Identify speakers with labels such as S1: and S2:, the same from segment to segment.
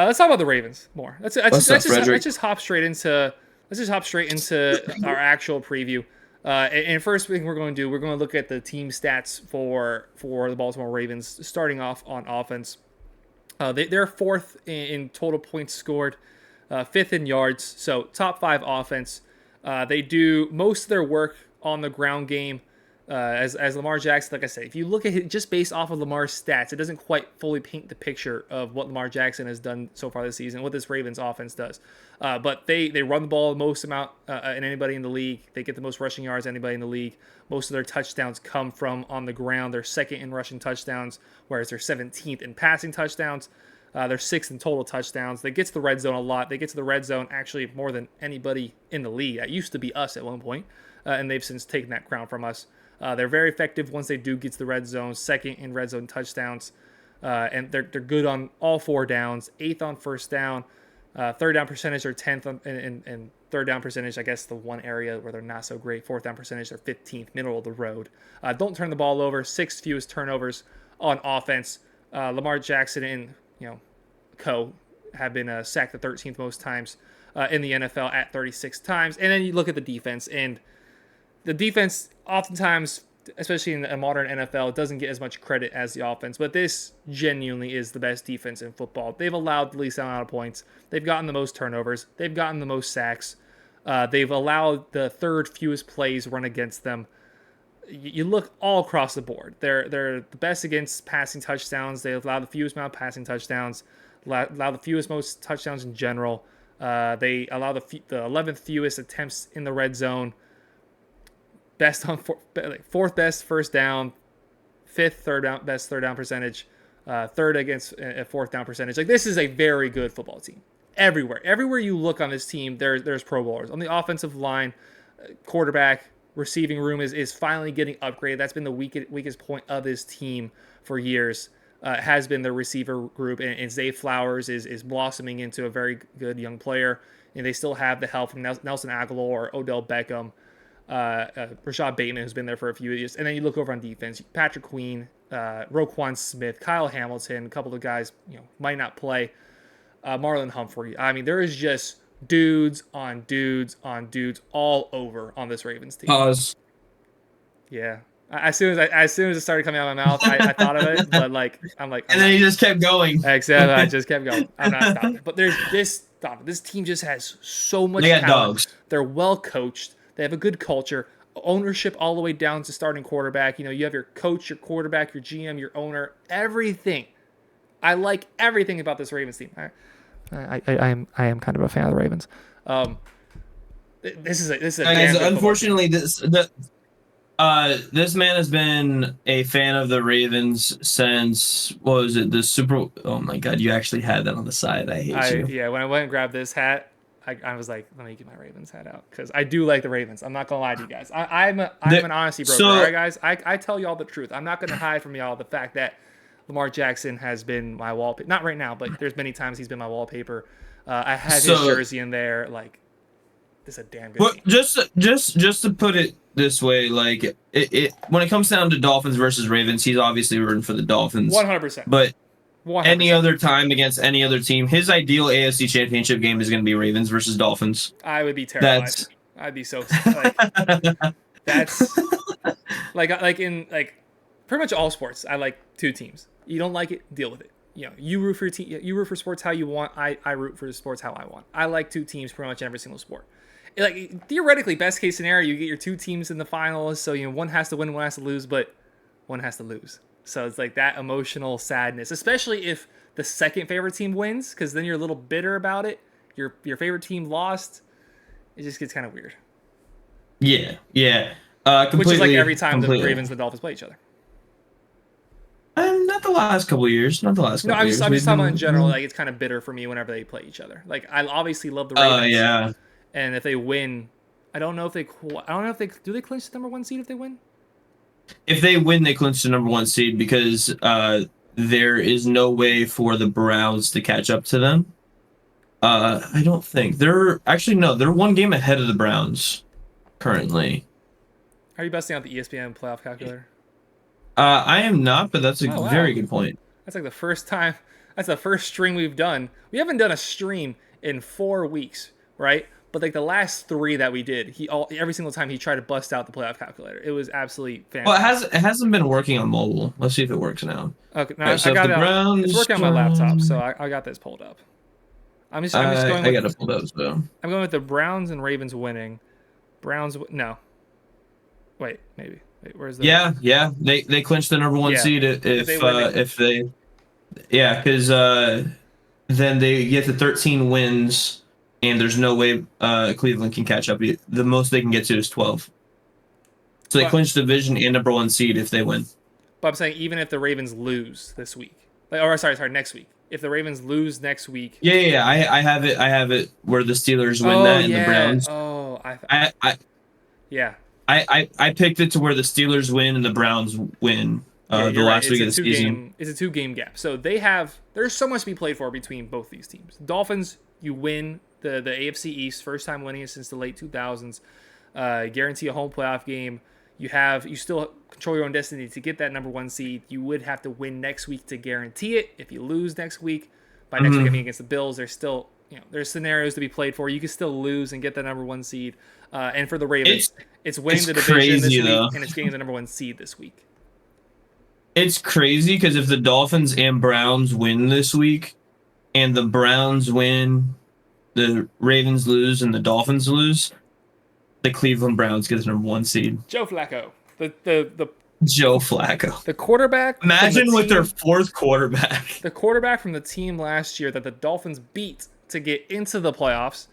S1: Let's talk about the Ravens more. Let's just hop straight into our actual preview. And first thing we're going to do, we're going to look at the team stats for the Baltimore Ravens, starting off on offense. They're fourth in total points scored, fifth in yards, so top 5 offense. They do most of their work on the ground game. As Lamar Jackson, like I said, if you look at it just based off of Lamar's stats, it doesn't quite fully paint the picture of what Lamar Jackson has done so far this season, what this Ravens offense does. But they run the ball the most amount in anybody in the league. They get the most rushing yards anybody in the league. Most of their touchdowns come from on the ground. They're second in rushing touchdowns, whereas they're 17th in passing touchdowns. They're 6th in total touchdowns. They get to the red zone a lot. They get to the red zone actually more than anybody in the league. That used to be us at one point, and they've since taken that crown from us. They're very effective once they do get to the red zone, second in red zone touchdowns, and they're good on all 4 downs, 8th on first down, third down percentage are 10th in third down percentage. I guess the one area where they're not so great, fourth down percentage, they're 15th, middle of the road. Don't turn the ball over, 6th fewest turnovers on offense. Lamar Jackson and co have been sacked the 13th most times in the NFL at 36 times. And then you look at the defense, and the defense oftentimes, especially in a modern NFL, doesn't get as much credit as the offense, but this genuinely is the best defense in football. They've allowed the least amount of points. They've gotten the most turnovers. They've gotten the most sacks. They've allowed the 3rd fewest plays run against them. You look all across the board. They're the best against passing touchdowns. They allow the fewest amount of passing touchdowns, allow the fewest most touchdowns in general. They allow the 11th fewest attempts in the red zone. Best on 4th best first down, 5th best third down percentage, 3rd against a 4th down percentage. Like, this is a very good football team. Everywhere you look on this team, there's Pro Bowlers. On the offensive line, quarterback, receiving room is finally getting upgraded. That's been the weakest point of this team for years. Has been the receiver group, and Zay Flowers is blossoming into a very good young player. And they still have the help from Nelson Aguilar, Odell Beckham, Rashad Bateman, who's been there for a few years. And then you look over on defense, Patrick Queen, Roquan Smith, Kyle Hamilton, a couple of guys might not play, Marlon Humphrey. I mean, there is just dudes on dudes on dudes all over on this Ravens team.
S2: Pause.
S1: Yeah. As soon as it started coming out of my mouth, I thought of it, but
S2: and then he just kept going.
S1: Except I just kept going. I'm not stopping. But there's this team just has so much
S2: talent.
S1: Dogs. They're well coached. They have a good culture, ownership all the way down to starting quarterback. You have your coach, your quarterback, your GM, your owner, everything. I like everything about this Ravens team. I am kind of a fan of the Ravens. This is a
S2: guys, unfortunately this man has been a fan of the Ravens since, what was it, the Super. Oh my God, you actually had that on the side. I hate you.
S1: Yeah, when I went and grabbed this hat, I was like, let me get my Ravens hat out, because I do like the Ravens. I'm not gonna lie to you guys. I'm an honesty broker, all right, guys. I tell y'all the truth. I'm not gonna hide from y'all the fact that Lamar Jackson has been my wallpaper. Not right now, but there's many times he's been my wallpaper. I had his jersey in there. Like, this is a damn good team.
S2: Just to put it this way, like it when it comes down to Dolphins versus Ravens, he's obviously rooting for the Dolphins.
S1: 100%.
S2: But
S1: 100%.
S2: Any other time against any other team, his ideal AFC Championship game is going to be Ravens versus Dolphins.
S1: I would be terrified. I'd be so that's like in pretty much all sports. I like 2 teams. You don't like it, deal with it. You root for your team. You root for sports how you want. I root for the sports how I want. I like 2 teams pretty much in every single sport. Like, theoretically, best case scenario, you get your 2 teams in the finals. So one has to win, one has to lose, but one has to lose. So it's like that emotional sadness, especially if the second favorite team wins, because then you're a little bitter about it. Your favorite team lost. It just gets kind of weird.
S2: Yeah.
S1: Which is like every time the Ravens and the Dolphins play each other.
S2: Not the last couple of years. I'm just
S1: talking about in general. Like, it's kind of bitter for me whenever they play each other. Like, I obviously love the Ravens.
S2: Yeah.
S1: And if they win, I don't know if they do they clinch the number 1 seed if they win.
S2: If they win, they clinch the number 1 seed, because there is no way for the Browns to catch up to them. I don't think they're 1 game ahead of the Browns currently.
S1: Are you busting out the ESPN playoff calculator?
S2: I am not, but that's a very good point.
S1: That's like the first time That's the first stream we've done. We haven't done a stream in 4 weeks, right? But like the last 3 that we did, every single time he tried to bust out the playoff calculator. It was absolutely fantastic.
S2: Well, it hasn't been working on mobile. Let's see if it works now.
S1: Okay, now
S2: Right, so
S1: I got
S2: if the
S1: it.
S2: Browns,
S1: It's working on my laptop, so I got this pulled up. I'm just going.
S2: I got it pulled up. So
S1: I'm going with the Browns and Ravens winning. No. Wait, maybe. Wait, where's the?
S2: Yeah. They clinched the number 1 seed if they because then they get to 13 wins, and there's no way Cleveland can catch up. The most they can get to is 12. So they clinch division and number 1 seed if they win.
S1: But I'm saying even if the Ravens lose this week, sorry, next week. If the Ravens lose next week.
S2: Yeah. I have it where the Steelers win and the Browns. I picked it to where the Steelers win and the Browns win the last week of the season.
S1: It's a 2-game gap. So there's so much to be played for between both these teams. Dolphins, you win the AFC East, first time winning it since the late 2000s. Guarantee a home playoff game. You still control your own destiny to get that number 1 seed. You would have to win next week to guarantee it. If you lose next week, by next week I mean against the Bills, there's still there's scenarios to be played for. You can still lose and get the number 1 seed. And for the Ravens, it's winning the division this week, and it's getting the number 1 seed this week.
S2: It's crazy because if the Dolphins and Browns win this week, and the Browns win, the Ravens lose, and the Dolphins lose, the Cleveland Browns get the number 1 seed.
S1: Joe Flacco,
S2: Joe Flacco,
S1: the quarterback.
S2: Imagine with their 4th quarterback.
S1: The quarterback from the team last year that the Dolphins beat to get into the playoffs,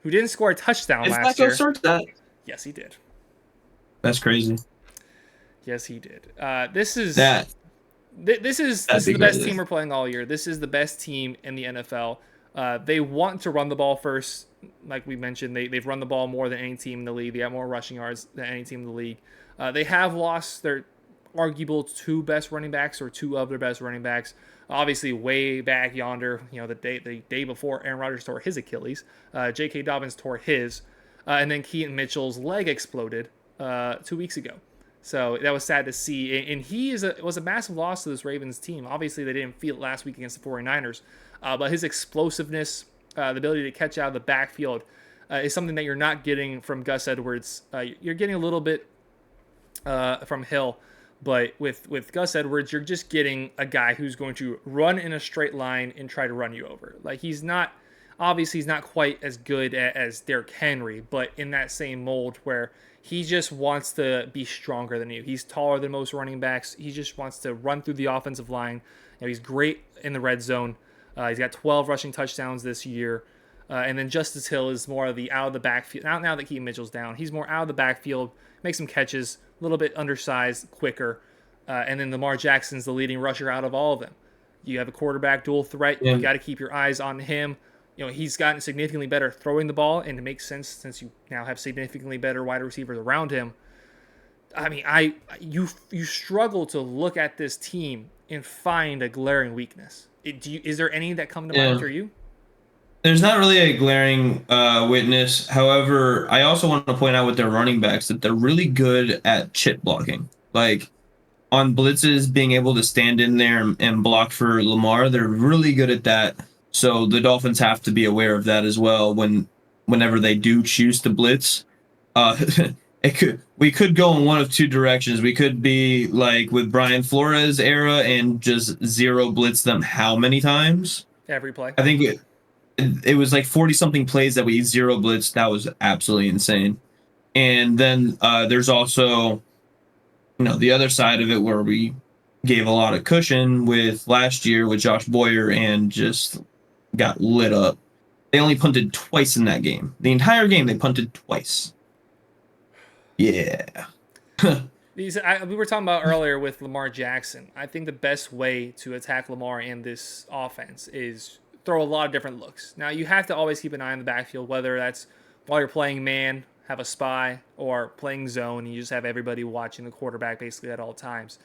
S1: who didn't score a touchdown last year.
S2: That?
S1: Yes, he did.
S2: That's crazy.
S1: Yes, he did. This is the best team we're playing all year. This is the best team in the NFL. They want to run the ball first. Like we mentioned, they've run the ball more than any team in the league. They have more rushing yards than any team in the league. They have lost their arguable 2 best running backs or 2 of their best running backs. Obviously, way back yonder, the day before Aaron Rodgers tore his Achilles, J.K. Dobbins tore his, and then Keaton Mitchell's leg exploded 2 weeks ago. So that was sad to see. And he was a massive loss to this Ravens team. Obviously, they didn't feel it last week against the 49ers. But his explosiveness, the ability to catch out of the backfield, is something that you're not getting from Gus Edwards. You're getting a little bit from Hill. But with Gus Edwards, you're just getting a guy who's going to run in a straight line and try to run you over. Like he's not quite as good as Derrick Henry, but in that same mold where he just wants to be stronger than you. He's taller than most running backs. He just wants to run through the offensive line. He's great in the red zone. He's got 12 rushing touchdowns this year. And then Justice Hill is more of the out of the backfield. Now that Keaton Mitchell's down, he's more out of the backfield, makes some catches, a little bit undersized, quicker. And then Lamar Jackson's the leading rusher out of all of them. You have a quarterback dual threat. You got to keep your eyes on him. He's gotten significantly better throwing the ball, and it makes sense since you now have significantly better wide receivers around him. I mean, you struggle to look at this team and find a glaring weakness. Is there any that come to mind for you?
S2: There's not really a glaring witness. However, I also want to point out with their running backs that they're really good at chip blocking. Like on blitzes, being able to stand in there and block for Lamar, they're really good at that. So the Dolphins have to be aware of that as well whenever they do choose to blitz. We could go in one of 2 directions. We could be like with Brian Flores era and just zero blitz them how many times?
S1: Every play.
S2: I think it was like 40 something plays that we zero blitzed. That was absolutely insane. And then there's also the other side of it where we gave a lot of cushion with last year with Josh Boyer and just got lit up. They only punted twice in that game. The entire game they punted twice. Yeah.
S1: We were talking about earlier with Lamar Jackson. I think the best way to attack Lamar in this offense is throw a lot of different looks. Now, you have to always keep an eye on the backfield, whether that's while you're playing man, have a spy, or playing zone, and you just have everybody watching the quarterback basically at all times.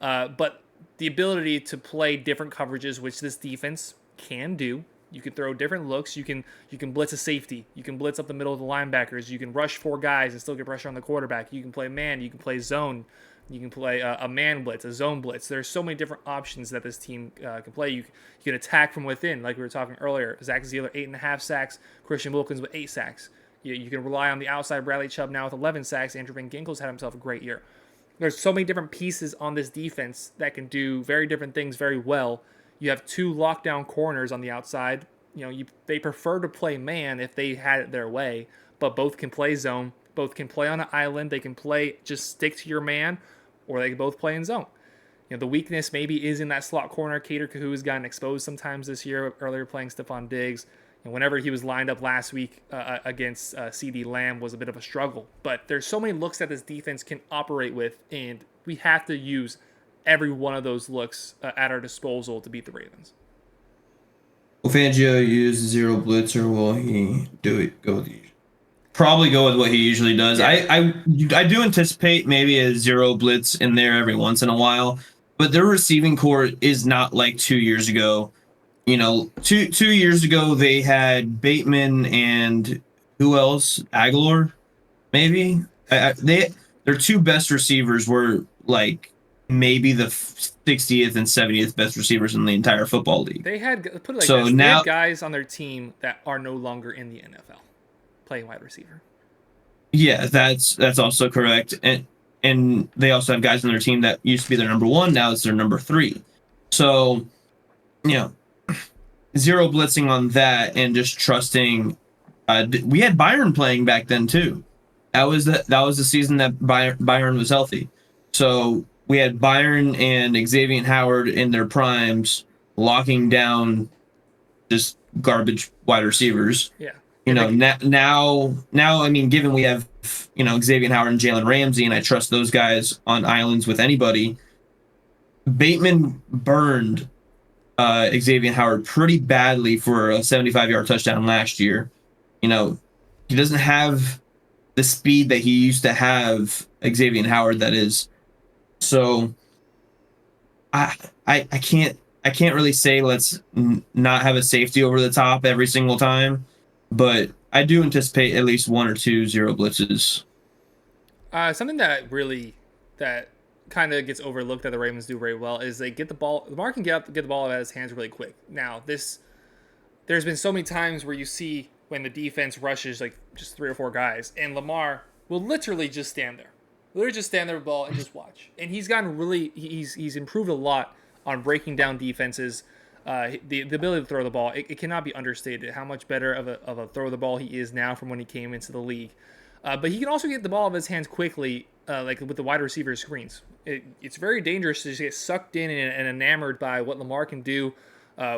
S1: But the ability to play different coverages, which this defense can do. You can throw different looks. You can blitz a safety. You can blitz up the middle of the linebackers. You can rush 4 guys and still get pressure on the quarterback. You can play man. You can play zone. You can play a man blitz, a zone blitz. There's so many different options that this team can play. You can attack from within, like we were talking earlier. Zach Zeeler, 8.5 sacks. Christian Wilkins with 8 sacks. You can rely on the outside. Bradley Chubb now with 11 sacks. Andrew Van Ginkel's had himself a great year. There's so many different pieces on this defense that can do very different things very well. You have 2 lockdown corners on the outside. They prefer to play man if they had it their way, but both can play zone. Both can play on an island. They can play just stick to your man, or they can both play in zone. The weakness maybe is in that slot corner. Cater Kahu has gotten exposed sometimes this year, earlier playing Stephon Diggs. And whenever he was lined up last week against CD Lamb was a bit of a struggle. But there's so many looks that this defense can operate with, and we have to use every one of those looks at our disposal to beat the Ravens.
S2: Will Fangio use zero blitz, or will he probably go with what he usually does? Yeah. I do anticipate maybe a zero blitz in there every once in a while, but their receiving core is not like 2 years ago. 2 years ago they had Bateman and who else? Aguilar, maybe. Their 2 best receivers were like maybe the 60th and 70th best receivers in the entire football league.
S1: They had they had guys on their team that are no longer in the NFL playing wide receiver.
S2: Yeah, that's also correct, and they also have guys on their team that used to be their number 1, now it's their number 3. So, zero blitzing on that and just trusting. We had Byron playing back then too. That was the season that Byron was healthy. So we had Byron and Xavier Howard in their primes locking down just garbage wide receivers.
S1: Yeah.
S2: Now, I mean, given we have, Xavier Howard and Jalen Ramsey, and I trust those guys on islands with anybody, Bateman burned Xavier Howard pretty badly for a 75-yard touchdown last year. He doesn't have the speed that he used to have, Xavier Howard, that is. So I can't really say let's not have a safety over the top every single time, but I do anticipate at least 1 or 2 zero blitzes.
S1: Something that kind of gets overlooked that the Ravens do very well is they get the ball. Lamar can get the ball out of his hands really quick. Now, there's been so many times where you see when the defense rushes like just 3 or 4 guys, and Lamar will literally just stand there. Literally just stand there with the ball and just watch. And he's gotten he's improved a lot on breaking down defenses. The ability to throw the ball, it cannot be understated how much better of a throw the ball he is now from when he came into the league. But he can also get the ball out of his hands quickly, like with the wide receiver screens. It's very dangerous to just get sucked in and enamored by what Lamar can do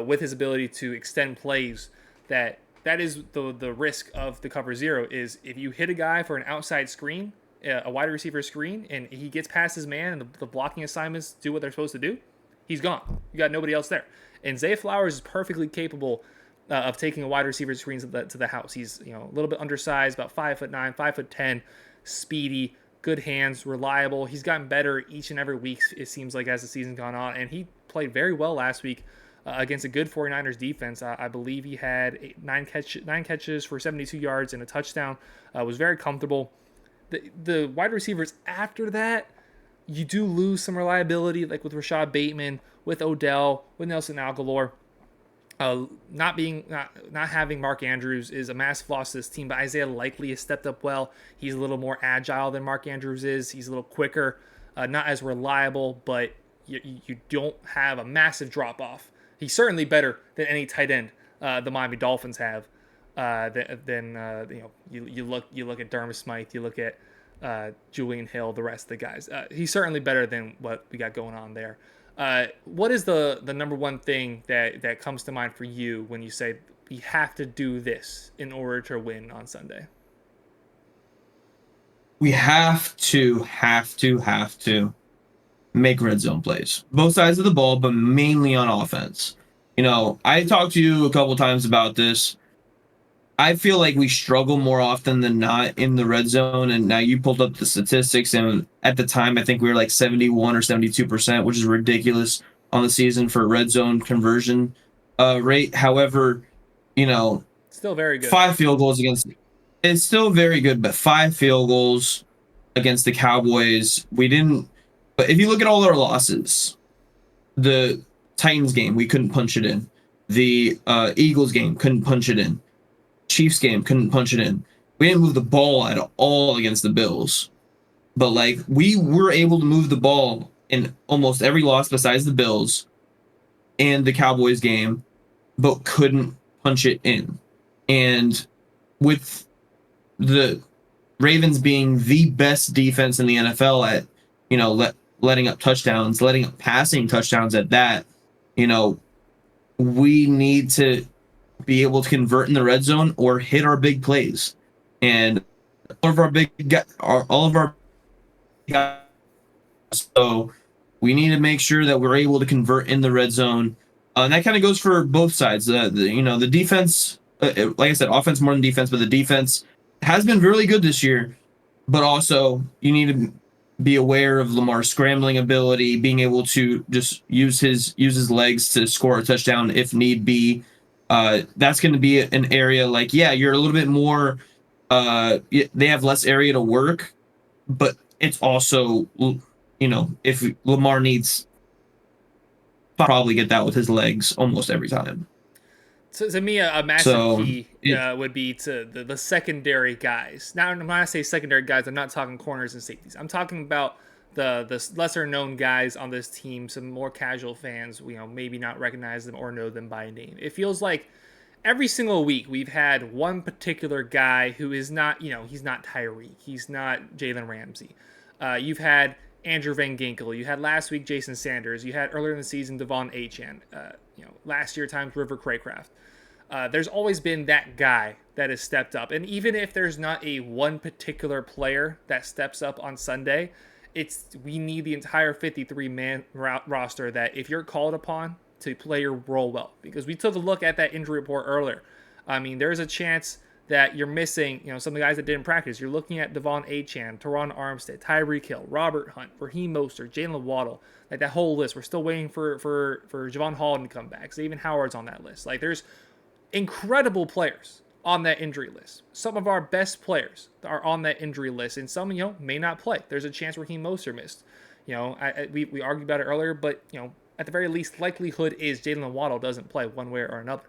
S1: with his ability to extend plays. That is the risk of the cover zero, is if you hit a guy for an outside screen, a wide receiver screen, and he gets past his man and the blocking assignments do what they're supposed to do, he's gone. You got nobody else there. And Zay Flowers is perfectly capable of taking a wide receiver screens to the house. He's a little bit undersized, about 5'9", 5'10", speedy, good hands, reliable. He's gotten better each and every week, it seems like, as the season's gone on. And he played very well last week against a good 49ers defense. I believe he had 9 catches for 72 yards and a touchdown. Was very comfortable. The wide receivers after that, you do lose some reliability, like with Rashad Bateman, with Odell, with Nelson Aguilar. Not having Mark Andrews is a massive loss to this team, but Isaiah Likely has stepped up well. He's a little more agile than Mark Andrews is. He's a little quicker, not as reliable, but you don't have a massive drop-off. He's certainly better than any tight end the Miami Dolphins have. You look at Dermot Smythe, you look at Julian Hill, the rest of the guys. He's certainly better than what we got going on there. What is the number one thing that comes to mind for you when you say we have to do this in order to win on Sunday?
S2: We have to make red zone plays. Both sides of the ball, but mainly on offense. I talked to you a couple times about this. I feel like we struggle more often than not in the red zone, and now you pulled up the statistics, and at the time I think we were like 71 or 72%, which is ridiculous on the season for red zone conversion rate. However,
S1: still very good.
S2: 5 field goals it's still very good, but 5 field goals against the Cowboys, we didn't But if you look at all our losses, the Titans game, we couldn't punch it in. The Eagles game, couldn't punch it in. Chiefs game, couldn't punch it in. We didn't move the ball at all against the Bills. But like we were able to move the ball in almost every loss besides the Bills and the Cowboys game, but couldn't punch it in. And with the Ravens being the best defense in the NFL at, letting up touchdowns, letting up passing touchdowns at that, we need to be able to convert in the red zone or hit our big plays. And all of our guys, so we need to make sure that we're able to convert in the red zone. And that kind of goes for both sides. The defense, like I said, offense more than defense, but the defense has been really good this year. But also, you need to be aware of Lamar's scrambling ability, being able to just use his legs to score a touchdown if need be. That's going to be an area like, yeah, you're a little bit more. They have less area to work, but it's also, if Lamar needs, probably get that with his legs almost every time.
S1: So to me, a massive key would be to the secondary guys. Now, when I say secondary guys, I'm not talking corners and safeties. I'm talking about the lesser known guys on this team. Some more casual fans, maybe not recognize them or know them by name. It feels like every single week we've had one particular guy who is not, he's not Tyreek, he's not Jalen Ramsey. You've had Andrew Van Ginkel. You had last week Jason Sanders. You had earlier in the season Devon Achane. Last year times River Craycraft. There's always been that guy that has stepped up. And even if there's not a one particular player that steps up on Sunday, we need the entire 53-man roster that if you're called upon to play your role well. Because we took a look at that injury report earlier. I mean, there's a chance that you're missing, some of the guys that didn't practice. You're looking at Devon Achane, Teron Armstead, Tyreek Hill, Robert Hunt, Raheem Mostert, Jalen Waddle, like that whole list. We're still waiting for Javon Holland to come back. Xavier Howard's on that list. Like, there's incredible players on that injury list. Some of our best players are on that injury list, and some, may not play. There's a chance Raheem Mostert missed. We argued about it earlier, but, at the very least, likelihood is Jalen Waddle doesn't play one way or another.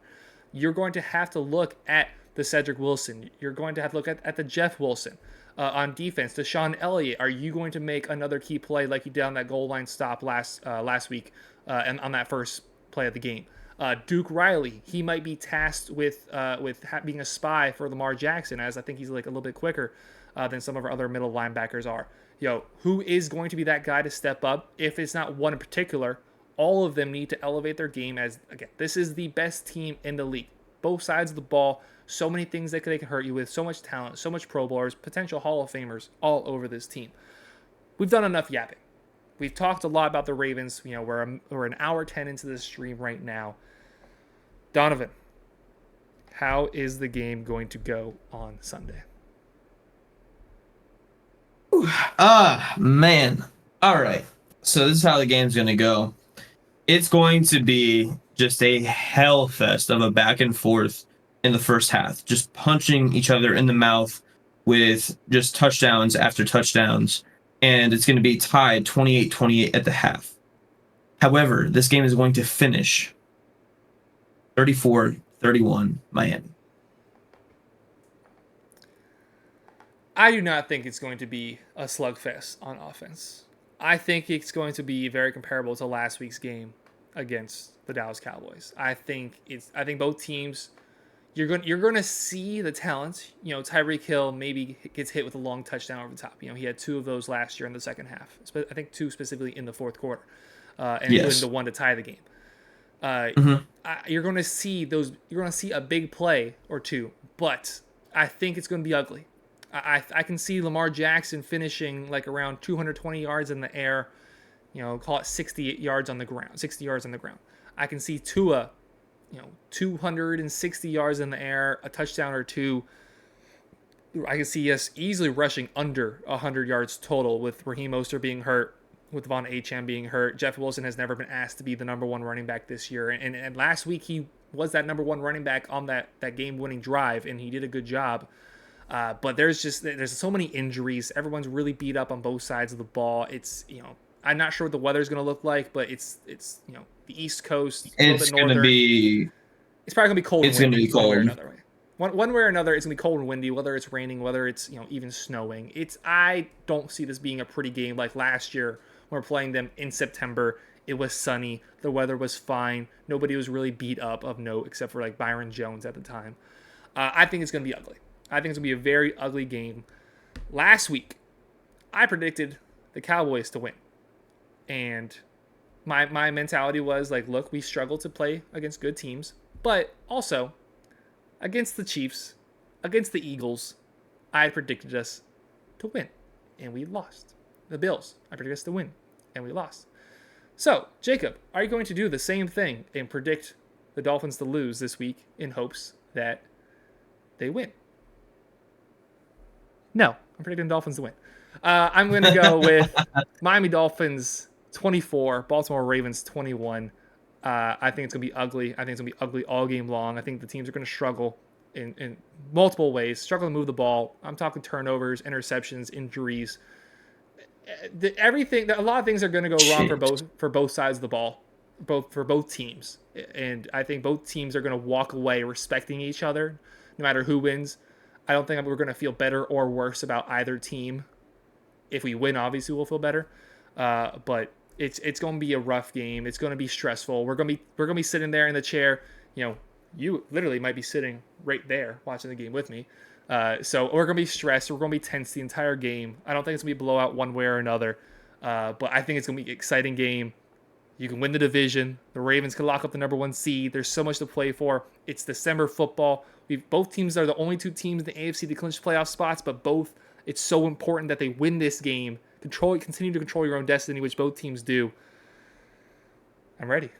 S1: You're going to have to look at the Cedric Wilson. You're going to have to look at the Jeff Wilson. On defense, Deshaun Elliott, are you going to make another key play like you did on that goal line stop last week and on that first play of the game? Duke Riley, he might be tasked with being a spy for Lamar Jackson, as I think he's like a little bit quicker than some of our other middle linebackers are. Who is going to be that guy to step up? If it's not one in particular, all of them need to elevate their game as, again, this is the best team in the league. Both sides of the ball, so many things that they can hurt you with, so much talent, so much Pro Bowlers, potential Hall of Famers all over this team. We've done enough yapping. We've talked a lot about the Ravens. We're an hour 10 into this stream right now. Donovan, how is the game going to go on Sunday?
S2: Man. All right. So this is how the game's going to go. It's going to be just a hell fest of a back and forth in the first half, just punching each other in the mouth with just touchdowns after touchdowns. And it's going to be tied 28-28 at the half. However, this game is going to finish 34-31 Miami.
S1: I do not think it's going to be a slugfest on offense. I think it's going to be very comparable to last week's game against the Dallas Cowboys. I think both teams, you're going to see the talent. Tyreek Hill maybe gets hit with a long touchdown over the top. He had 2 of those last year in the second half. I think 2 specifically in the fourth quarter, and including the one to tie the game. You're going to see those. You're going to see a big play or 2, but I think it's going to be ugly. I can see Lamar Jackson finishing like around 220 yards in the air, call it 60 yards on the ground. I can see Tua, 260 yards in the air, a touchdown or 2. I can see us easily rushing under 100 yards total with Raheem Mostert being hurt, with Devon Achane being hurt. Jeff Wilson has never been asked to be the number 1 running back this year. And last week he was that number 1 running back on that game-winning drive, and he did a good job. But there's so many injuries. Everyone's really beat up on both sides of the ball. It's, I'm not sure what the weather's going to look like, but it's the East Coast,
S2: a little bit northern.
S1: It's probably going to be cold and windy
S2: one
S1: way or another way. One way or another, it's going to be cold and windy, whether it's raining, whether it's even snowing. I don't see this being a pretty game like last year when we're playing them in September. It was sunny. The weather was fine. Nobody was really beat up of note except for like Byron Jones at the time. I think it's going to be ugly. I think it's going to be a very ugly game. Last week, I predicted the Cowboys to win. And my mentality was like, look, we struggle to play against good teams, but also against the Chiefs, against the Eagles, I predicted us to win, and we lost. The Bills, I predicted us to win, and we lost. So, Jacob, are you going to do the same thing and predict the Dolphins to lose this week in hopes that they win? No, I'm predicting the Dolphins to win. I'm going to go with Miami Dolphins 24, Baltimore Ravens 21. I think it's going to be ugly. I think it's going to be ugly all game long. I think the teams are going to struggle in multiple ways, struggle to move the ball. I'm talking turnovers, interceptions, injuries. A lot of things are going to go wrong for both sides of the ball, for both teams. And I think both teams are going to walk away respecting each other, no matter who wins. I don't think we're going to feel better or worse about either team. If we win, obviously we'll feel better. But it's going to be a rough game. It's going to be stressful. We're going to be sitting there in the chair. You literally might be sitting right there watching the game with me. So we're going to be stressed. We're going to be tense the entire game. I don't think it's going to be a blowout one way or another. But I think it's going to be an exciting game. You can win the division. The Ravens can lock up the number 1 seed. There's so much to play for. It's December football. Both teams are the only 2 teams in the AFC to clinch playoff spots, but it's so important that they win this game. Continue to control your own destiny, which both teams do. I'm ready.